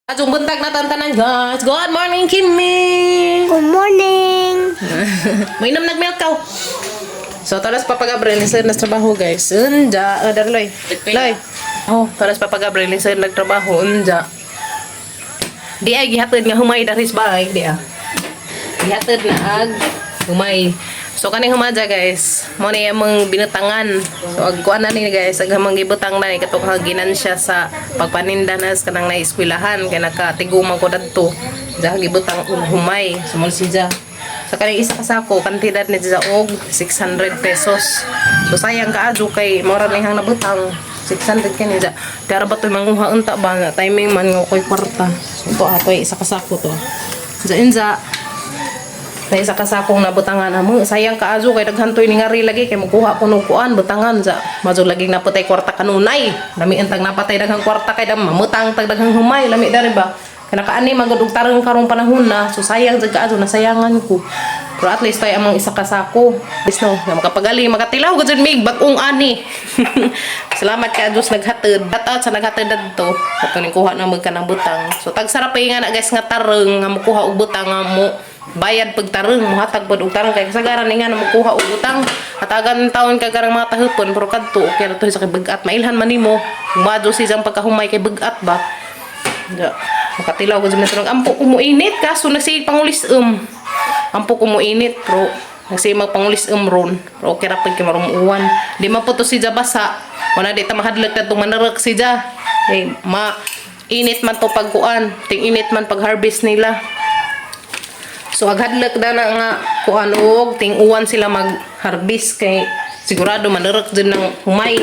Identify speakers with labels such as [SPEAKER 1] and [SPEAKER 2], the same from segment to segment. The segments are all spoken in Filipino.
[SPEAKER 1] Ajong buntag na tantanan guys. Good morning, Kimi!
[SPEAKER 2] Good morning!
[SPEAKER 1] May nam nag-milk ka. So, talas papagabril sa trabaho guys. Unja, darloy. Loy. Oh, talas papagabril sa nagtrabaho. Unja. Di ay gihatid nga humay daris bahay, di ah. Gihatid na ag humay. So kaning humadya guys, mo ni among binutangan. So agkuan na ni guys, agamang gibutang na ni katok ginansya sa pagpaninda nas kanang naeskwelahan kay nakatigumang ko dadto. Diha gibutang humay, sumol siya. Sa kaning isa ka sako, kantidad ni siya og 600 pesos. So sayang kaadyo kay mura nihang nabutang 600 kani siya. Pero ba toy manguha unta ba na timing man nga koy kwarta. So to atoy isa ka sako to. Diyan na isa kasakong nabutangan amo sayang kaazo kay daghantoy ni ngari lagi kay magkuha kuno kuan butangan sa mazo lagi napatay kwarta kanunay lami entang napatay daghang kwarta kay dam mamutang tag daghang humay lami dari ba kay nakaani magud og tarong karong panahon na so sayang jud kaazo nasayangan ko pero at least tay among isa kasako is no nga makapagali makatilaw gud jud mig bag-ong ani salamat kay Dios naghatid at sa naghatid dadto ato ning kuha na magkanang butang so tag sarapay nga na guys nga tarong nga mokuha og butang nga mo bayad pagtarong muhatag pod og tarong kay kasagaran ni nga na makuha og utang hatagan taon kay karang mga tahupon pero kadto okay ra to sa kibugat mailhan man nimo umado si jang pagkahumay kay bugat ba da makatilaw ko sa mga ampo ko mo init kaso nagsi pangulis ampo ko mo init pero nagsi magpangulis ron pero okay ra pag kimarumuan di maputo si jabasa wala di ta mahadlak kadto manarek si ja kay ma init man to pagkuan ting init man pag harvest nila. So aghadlak daw na nga kuan og ting-uwan sila mag-harvest kay sigurado manurok dun ng humay.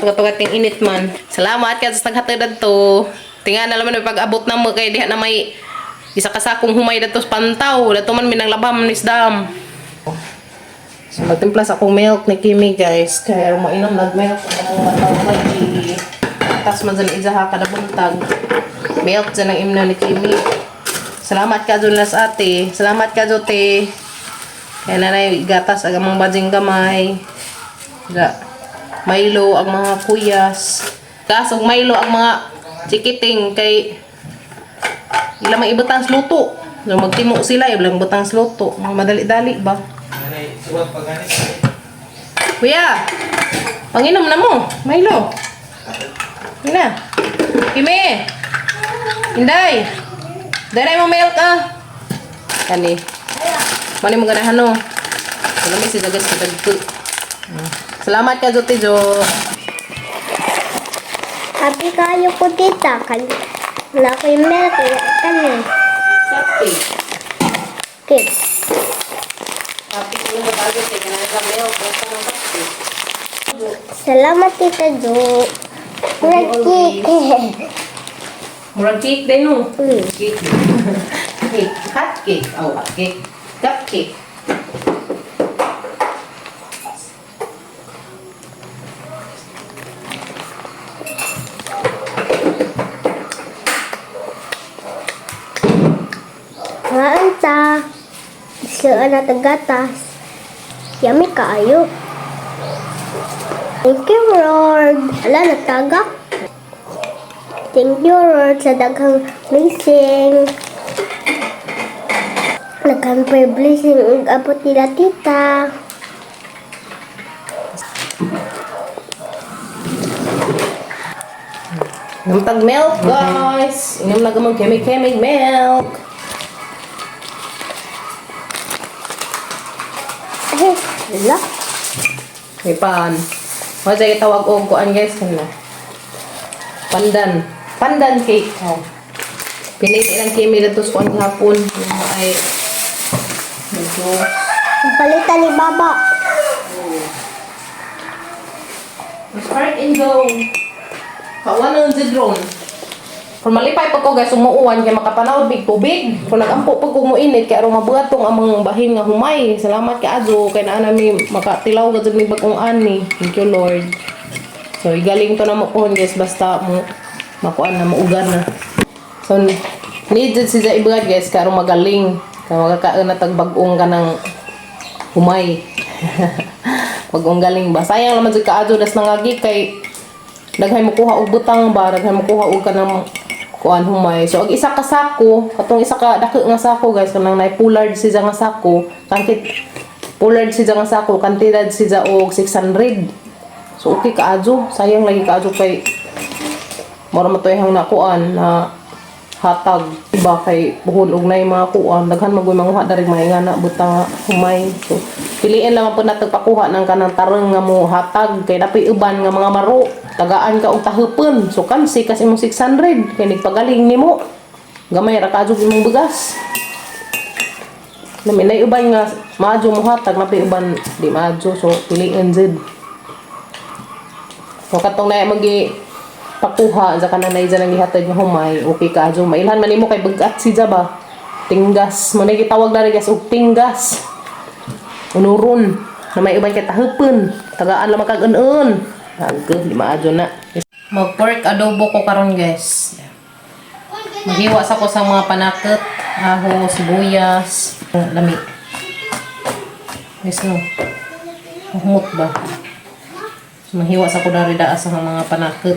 [SPEAKER 1] Tugat-tugat ting init man. Salamat kay sa naghatid adto. Tinga na laman pag-abot na mo kay diha na may isa ka sakong humay dadto sa pantaw. Dadto man minang labam ni isdam. So magtimpla sa akong milk ni Kimi guys. Kaya mo inom nag-milk ang mataw kay tas man dyan izaha kada buntag. Milk dyan ang imna ni Kimi. Salamat ka dun las ate. Salamat ka jote. Kaya nanay gatas agamang bading gamay. Ga Milo ang mga kuyas. Kasog Milo ang mga chikiting kay ilang may ibutang sluto. So magtimo sila ilang butang sluto. Mga madali-dali ba?
[SPEAKER 3] Nanay, suwag pagani.
[SPEAKER 1] Kuya. Panginom na mo. Milo. Ina. Kimi. Inday. Dere mo milk kani mani mo ganahan no wala may sidagas sa dagko salamat ka jote jo
[SPEAKER 2] Happy kayo po tita. Wala ko yung milk. Kanya.
[SPEAKER 1] happy
[SPEAKER 2] Okay.
[SPEAKER 1] happy ko mo tayo kay kanang ka milk
[SPEAKER 2] Salamat tita Jo. Red cake.
[SPEAKER 1] murag cake din no
[SPEAKER 2] Mm.
[SPEAKER 1] cake cake hot cake hot cake cupcake
[SPEAKER 2] Maanta. Saan na tagatas. Yummy kaayo. Thank you, Lord. Ala, natagak. Thank you, Lord, sa daghang blessing. Daghang blessing ang abot nila tita.
[SPEAKER 1] Namtag milk guys inom na gamang kemig milk
[SPEAKER 2] Ay, wala.
[SPEAKER 1] may pan wala itawag og kuan guys kanina pandan cake pinili lang Kimi dito sa kuan hapon ay medyo
[SPEAKER 2] Ang palitan ni Baba.
[SPEAKER 1] start and go kawanon si drone kung malipay pa ko guys umuuwan kaya makapanawad big tubig kung nagampo pag umuinit kaya aron mabuhat tong among bahin nga humay salamat ka Azo kay naa nami makatilaw gud ni bagong ani thank you Lord so igaling to na mo kuhon guys basta mo makuan na maugan na so needed si sa ibad guys kaya aron magaling kaya magkakaon na tag bagong ka ng humay bagong galing ba sayang naman si ka Azo das nangagi kay daghay mo kuha og butang ba daghay mo kuha og kanang kuan humay. So, ag isa ka sako, katong isa ka dako nga sako guys, kanang nay pullard siya nga sako, pullard siya nga sako, kantidad siya og 600. So, okay kaadyo. Sayang lagi kaadyo kay mura matoy hang nakuan na hatag. Iba kay buhol og nay mga kuan. Daghan magoy manguha dari mga na butang humay. So, piliin lang po natin pakuha ng kanang tarong nga mo hatag kay napi uban nga mga maro tagaan ka og tahupon so kansi kasi imong 600 kay nagpagaling nimo gamay ra kadyo imong bugas namin nay uban nga maadyo mo hatag napi uban di maadyo so piliin jud so katong nay magi pakuha sa kanang nay nang gihatag nga humay okay kadyo mailhan man nimo kay bugat si ba tinggas mo nay gitawag na rin guys og tinggas unuron na may uban kay tahupon tagaan lang makag-un-un agad di maadyo na mag pork adobo ko karon guys maghiwa sa ko sa mga panakot ahos sibuyas lami guys no humot ba so, maghiwa sa ko dari daa sa mga panakot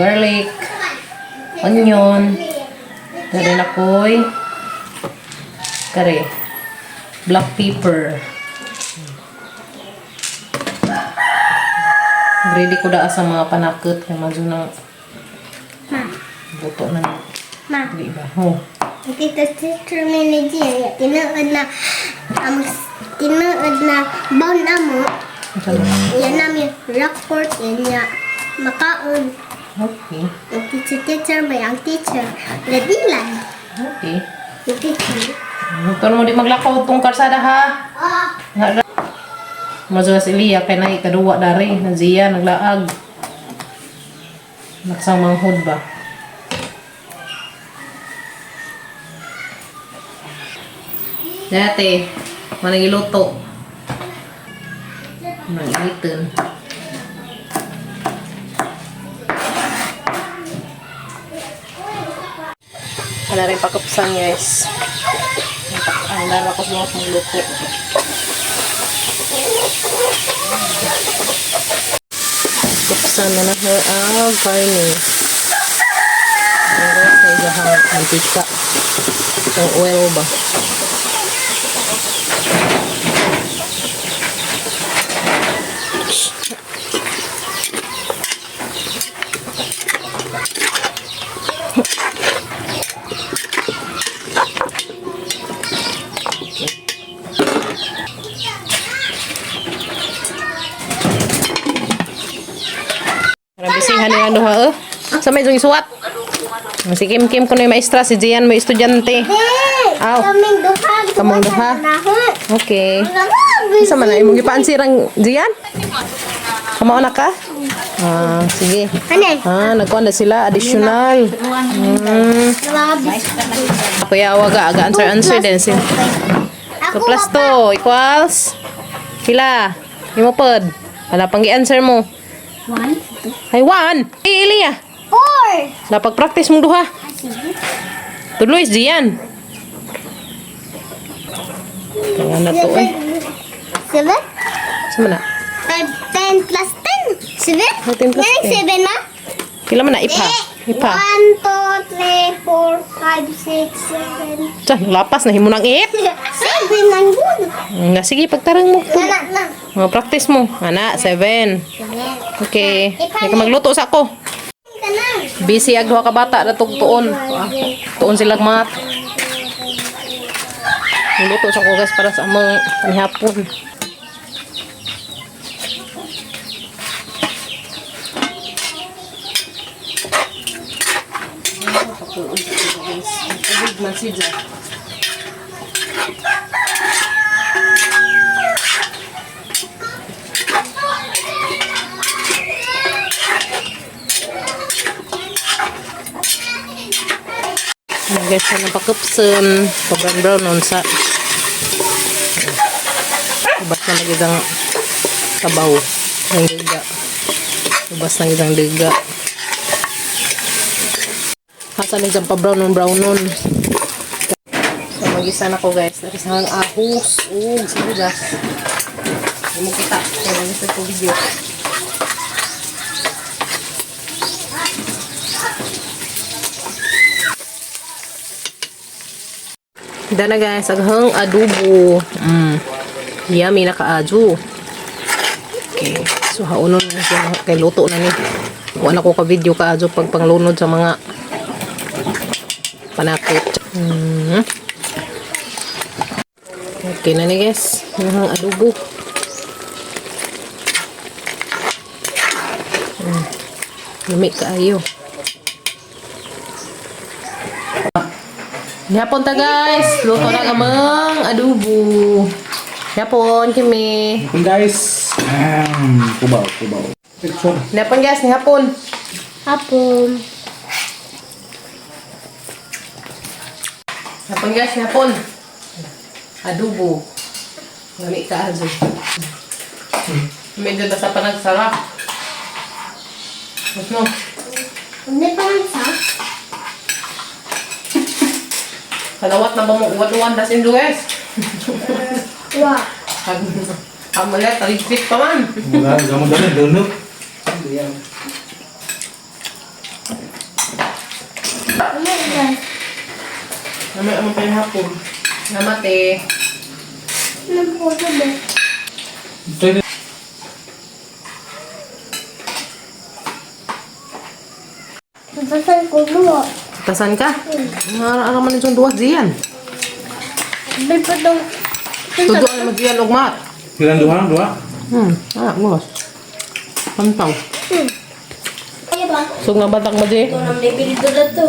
[SPEAKER 1] garlic onion dari na koy kare black pepper. Ready ko daa sa mga panakot kay madyo na buto na
[SPEAKER 2] Ma.
[SPEAKER 1] di ba ho
[SPEAKER 2] Tita teacher ni Gia, tinood na bound na mo. Yan namin rock pork niya makaon.
[SPEAKER 1] okay
[SPEAKER 2] Yung teacher ba ang teacher? Ladilan.
[SPEAKER 1] okay
[SPEAKER 2] Yung teacher.
[SPEAKER 1] Tuan mo di maglakaw tong karsada ha nga madyo si Lia kay nay kaduwa dari na Zia naglaag nagsang manghod ba dati managiluto nagitin wala rin pakapsan guys ang lara ko sa mga pangluto kapsan na na ang karne pero may gahang mantika o oil ba Bisihan ni ano ha sa medyo isuwat si Kim ko na yung maestra si Jian mo estudyante aw kamong duha okay sa man ay mong gipansirang Jian kamao na ka sige nagkuan na sila additional kuya waga aga answer din si 2 plus 2 equals pila imo pod wala pang gi-answer mo
[SPEAKER 2] 1, 2,
[SPEAKER 1] ay 1 Ilia
[SPEAKER 2] 4.
[SPEAKER 1] napag-practice mong duha tuloy Jian kaya na to
[SPEAKER 2] 7.
[SPEAKER 1] sama na
[SPEAKER 2] 10 plus 10. 7.
[SPEAKER 1] 10 plus 10.
[SPEAKER 2] 7 na?
[SPEAKER 1] pila man na ipa
[SPEAKER 2] 1, 2, 3, 4, 5, 6, 7.
[SPEAKER 1] Tiyan, lapas na himo nang 8
[SPEAKER 2] 7 lang good.
[SPEAKER 1] nga sige pagtarang mo
[SPEAKER 2] Na.
[SPEAKER 1] practice mo ana 7 okay may ka magluto sa ako busy ag duha ka bata na tuon tuon sila mat magluto sa ko guys para sa among panihapon guys na napakupsun pabrown nun sa ubas na nagidang sabaw ng diga ubas na nagidang diga hasa nagidang pabrown nun so magisa na ko guys dari sa hang ahos sibugas hindi mo kita kaya magisa ko video Dana guys, aghang adobo. Yummy na kaadyo. Okay. So haunon na siya kay luto na ni. Wala ko ka video kaadyo pag panglunod sa mga panakot. Okay na ni guys. Aghang adobo. Lumi kaayo. Yapon ta guys. Luto na kamang adobo. Yapon kimi.
[SPEAKER 3] Ito guys. Kubaw. Picture.
[SPEAKER 1] Yapon guys, ni hapon.
[SPEAKER 2] Hapon.
[SPEAKER 1] Hapon guys, ni hapon. Adobo. Lami kaayo. Medyo na sa panagsarap. No.
[SPEAKER 2] Hindi pa man sa?
[SPEAKER 1] Kalawat na ba mo uwan-uwan das indo guys?
[SPEAKER 2] Wa.
[SPEAKER 1] Amalat, taligpit pa man.
[SPEAKER 3] Wala, gamot na donut.
[SPEAKER 2] Ano guys?
[SPEAKER 1] Namay amang pa yung hapon. Namat eh.
[SPEAKER 2] Ano po ito ba?
[SPEAKER 3] Ito yun.
[SPEAKER 2] Napasan ko luwa.
[SPEAKER 1] Tasan ka? Ano man itong duwas diyan?
[SPEAKER 2] Sabi pa itong...
[SPEAKER 1] Tudo na magdiyan ugmat.
[SPEAKER 3] Ilan dua?
[SPEAKER 1] Buwas. Pantaw.
[SPEAKER 2] Kaya ba?
[SPEAKER 1] So nga batak mo di?
[SPEAKER 2] Ito nang nabili doon na ito.